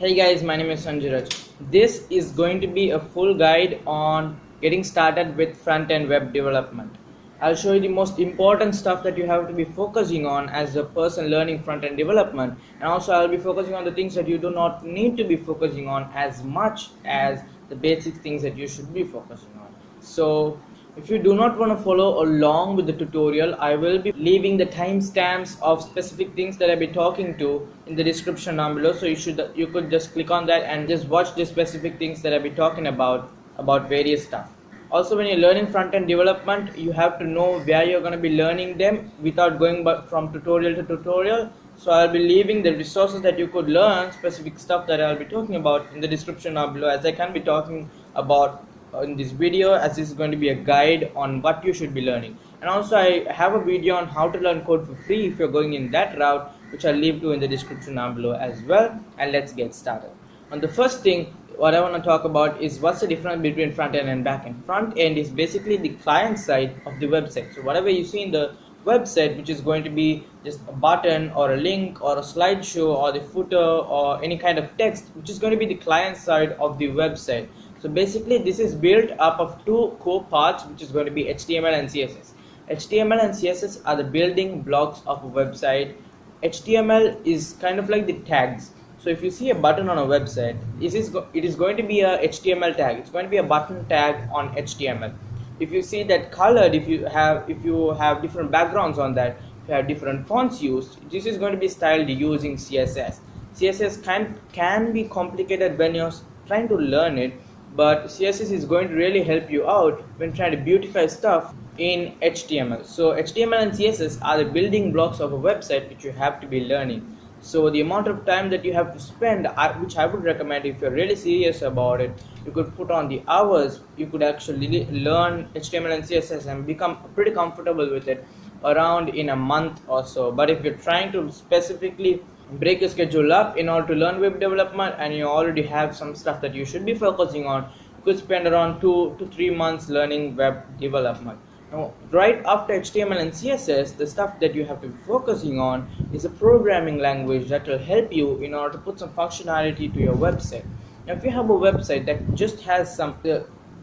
Hey guys, my name is Shanjai. This is going to be a full guide on getting started with front-end web development. I'll show you the most important stuff that you have to be focusing on as a person learning front-end development, and also I'll be focusing on the things that you do not need to be focusing on as much as the basic things that you should be focusing on. So if you do not want to follow along with the tutorial, I will be leaving the timestamps of specific things that I'll be talking to in the description down below. So you could just click on that and just watch the specific things that I'll be talking about various stuff. Also, when you're learning front-end development, you have to know where you're going to be learning them without going from tutorial to tutorial. So I'll be leaving the resources that you could learn specific stuff that I'll be talking about in the description down below, as I can be talking about in this video, as this is going to be a guide on what you should be learning. And also I have a video on how to learn code for free if you're going in that route, which I'll leave to in the description down below as well. And let's get started. On the first thing, what I want to talk about is what's the difference between front end and back end. Front end is basically the client side of the website. So whatever you see in the website, which is going to be just a button or a link or a slideshow or the footer or any kind of text, which is going to be the client side of the website. So basically this is built up of two core parts, which is going to be HTML and CSS. HTML and CSS are the building blocks of a website. HTML is kind of like the tags. So if you see a button on a website, it is going to be a HTML tag. It's going to be a button tag on HTML. If you see that colored, if you have different backgrounds on that, if you have different fonts used, this is going to be styled using CSS. CSS can be complicated when you're trying to learn it, but CSS is going to really help you out when trying to beautify stuff in HTML. So HTML and CSS are the building blocks of a website which you have to be learning. So the amount of time that you have to spend, which I would recommend if you're really serious about it, you could put on the hours. You could actually learn HTML and CSS and become pretty comfortable with it around in a month or so. But if you're trying to specifically break your schedule up in order to learn web development and you already have some stuff that you should be focusing on, you could spend around 2 to 3 months learning web development. Now, right after HTML and CSS, the stuff that you have to be focusing on is a programming language that will help you in order to put some functionality to your website. Now, if you have a website that just has some,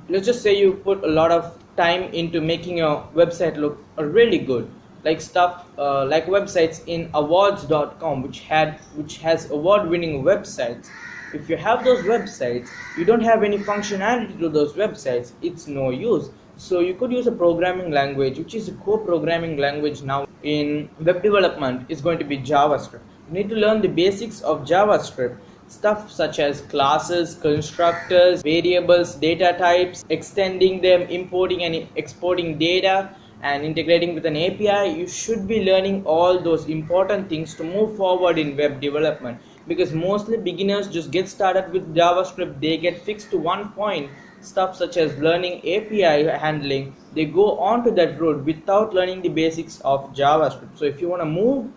let's just say you put a lot of time into making your website look really good, like stuff like websites in awards.com, which has award-winning websites. If you have those websites, you don't have any functionality to those websites, it's no use. So you could use a programming language, which is a core programming language now in web development, is going to be JavaScript. You need to learn the basics of JavaScript, stuff such as classes, constructors, variables, data types, extending them, importing and exporting data, and integrating with an API. You should be learning all those important things to move forward in web development, because mostly beginners just get started with JavaScript. They get fixed to one point, stuff such as learning API handling. They go on to that road without learning the basics of JavaScript. So if you want to move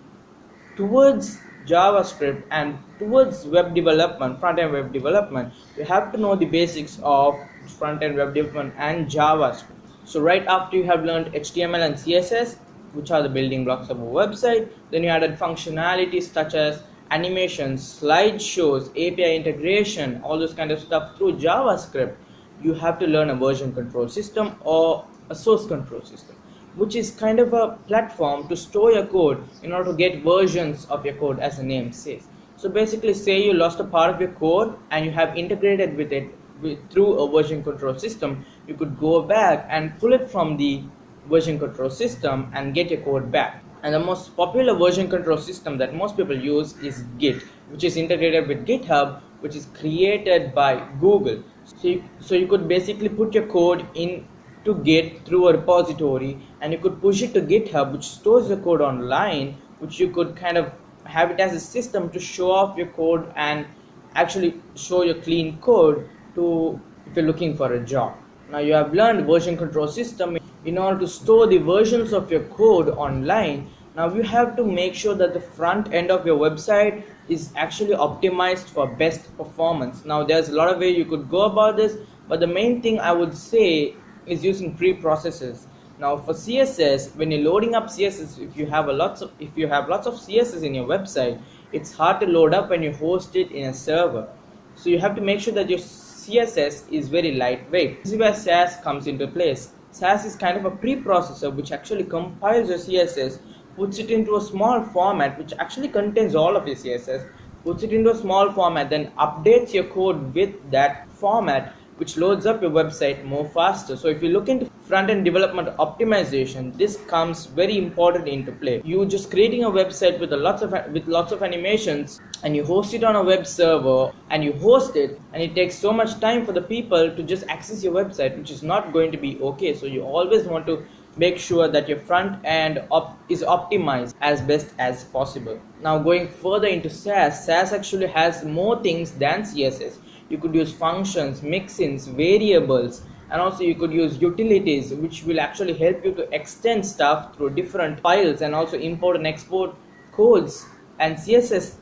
towards JavaScript and towards web development, front-end web development, you have to know the basics of front-end web development and JavaScript. So right after you have learned HTML and CSS, which are the building blocks of a website, then you added functionalities such as animations, slideshows, API integration, all those kind of stuff through JavaScript. You have to learn a version control system or a source control system, which is kind of a platform to store your code in order to get versions of your code, as the name says. So basically, say you lost a part of your code and you have integrated with it through a version control system, you could go back and pull it from the version control system and get your code back. And the most popular version control system that most people use is Git, which is integrated with GitHub, which is created by Google. So you could basically put your code into Git through a repository, and you could push it to GitHub, which stores your code online, which you could kind of have it as a system to show off your code and actually show your clean code to if you're looking for a job. Now you have learned version control system in order to store the versions of your code online. Now you have to make sure that the front end of your website is actually optimized for best performance. Now there's a lot of ways you could go about this, but the main thing I would say is using preprocessors. Now for CSS, when you're loading up CSS, if you have lots of CSS in your website, it's hard to load up when you host it in a server. So you have to make sure that your CSS is very lightweight. This is where SaaS comes into place. SaaS is kind of a preprocessor which actually compiles your CSS, puts it into a small format which actually contains all of your CSS, puts it into a small format, then updates your code with that format, which loads up your website more faster. So if you look into front-end development optimization, this comes very important into play. You just creating a website with lots of animations, and you host it on a web server, and you host it, and it takes so much time for the people to just access your website, which is not going to be okay. So you always want to make sure that your front end is optimized as best as possible. Now going further into SaaS actually has more things than CSS. You could use functions, mixins, variables, and also you could use utilities, which will actually help you to extend stuff through different files, and also import and export codes and CSS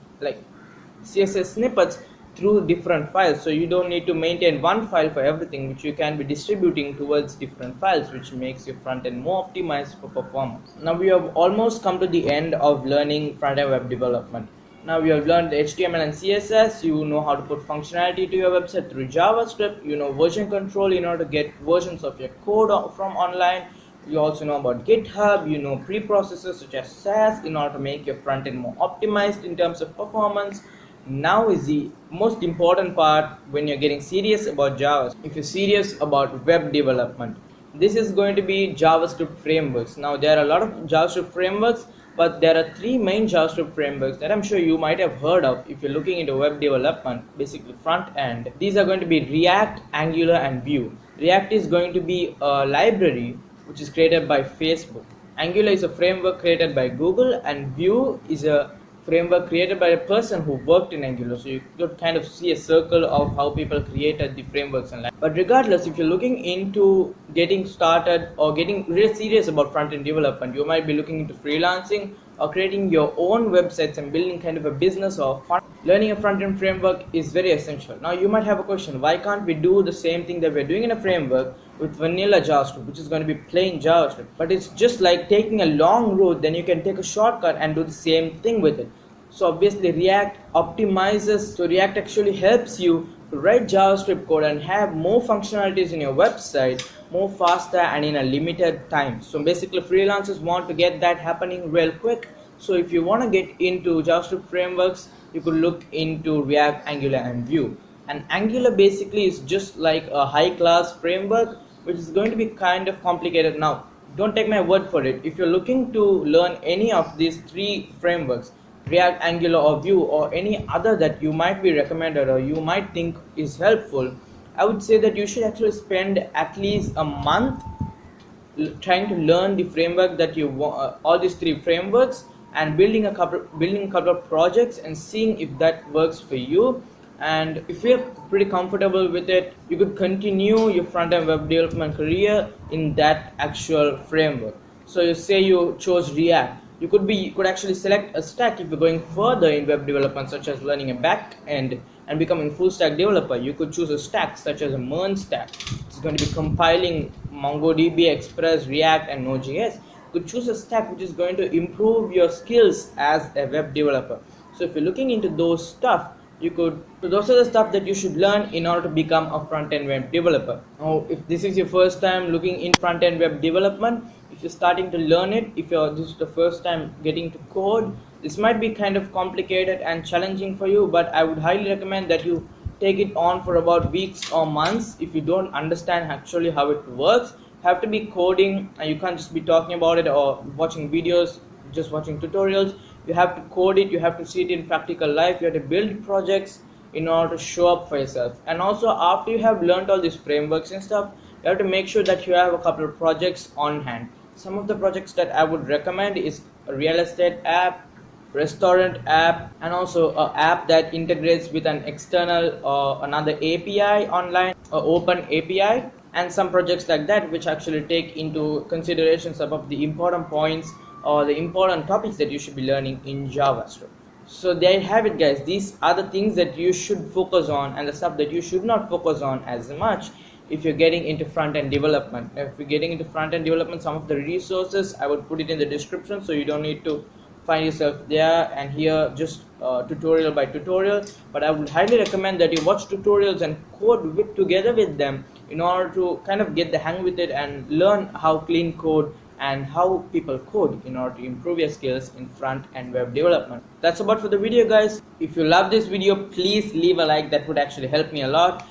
snippets through different files. So you don't need to maintain one file for everything, which you can be distributing towards different files, which makes your front end more optimized for performance. Now we have almost come to the end of learning front end web development. Now we have learned HTML and CSS. You know how to put functionality to your website through JavaScript. You know version control in order to get versions of your code from online. You also know about GitHub. You know preprocessors such as SaaS in order to make your front end more optimized in terms of performance. Now is the most important part when you're getting serious about Java. If you're serious about web development, this is going to be JavaScript frameworks. Now there are a lot of JavaScript frameworks, but there are three main JavaScript frameworks that I'm sure you might have heard of if you're looking into web development, basically front end. These are going to be React, Angular, and Vue. React is going to be a library which is created by Facebook. Angular is a framework created by Google, and Vue is a framework created by a person who worked in Angular. So you could kind of see a circle of how people created the frameworks and but regardless, if you're looking into getting started or getting really serious about front-end development, you might be looking into freelancing or creating your own websites and building kind of a business or fun. Learning a front-end framework is very essential. Now you might have a question, why can't we do the same thing that we're doing in a framework with vanilla JavaScript, which is going to be plain JavaScript? But it's just like taking a long route, then you can take a shortcut and do the same thing with it. So obviously React optimizes, so React actually helps you to write JavaScript code and have more functionalities in your website more faster and in a limited time. So basically freelancers want to get that happening real quick. So if you want to get into JavaScript frameworks, you could look into React, Angular, and Vue. And Angular basically is just like a high class framework, which is going to be kind of complicated. Now don't take my word for it. If you're looking to learn any of these three frameworks, React, Angular, or Vue, or any other that you might be recommended or you might think is helpful, I would say that you should actually spend at least a month trying to learn the framework that you want, all these three frameworks, and building a couple of projects and seeing if that works for you. And if you're pretty comfortable with it, you could continue your front-end web development career in that actual framework. So you say you chose React, you could actually select a stack if you're going further in web development, such as learning a back end and becoming full stack developer. You could choose a stack such as a MERN stack. It's going to be compiling MongoDB, Express, React, and Node.js. You could choose a stack which is going to improve your skills as a web developer. So if you're looking into those stuff, so those are the stuff that you should learn in order to become a front-end web developer. Now, if this is your first time looking in front-end web development, if you're starting to learn it, if this is the first time getting to code, this might be kind of complicated and challenging for you, but I would highly recommend that you take it on for about weeks or months. If you don't understand actually how it works, you have to be coding, and you can't just be talking about it or watching videos, just watching tutorials. You have to code it, you have to see it in practical life, you have to build projects in order to show up for yourself. And also after you have learned all these frameworks and stuff, you have to make sure that you have a couple of projects on hand. Some of the projects that I would recommend is a real estate app, restaurant app, and also an app that integrates with an external or another API online, or open API, and some projects like that which actually take into consideration some of the important points or the important topics that you should be learning in JavaScript. So there you have it, guys. These are the things that you should focus on and the stuff that you should not focus on as much if you're getting into front-end development. If you're getting into front-end development, some of the resources I would put it in the description, so you don't need to find yourself there and here. Just tutorial by tutorial, but I would highly recommend that you watch tutorials and code together with them in order to kind of get the hang with it and learn how clean code and how people code in order to improve your skills in front and web development. That's about for the video, guys. If you love this video, please leave a like. That would actually help me a lot.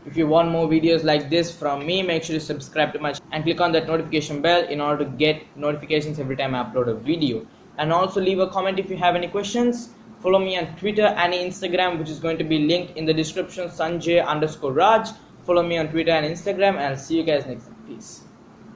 If you want more videos like this from me, make sure to subscribe to my channel and click on that notification bell in order to get notifications every time I upload a video. And also leave a comment if you have any questions. Follow me on Twitter and Instagram, which is going to be linked in the description, Shanjai_Raj. Follow me on Twitter and Instagram, and I'll see you guys next time. Peace.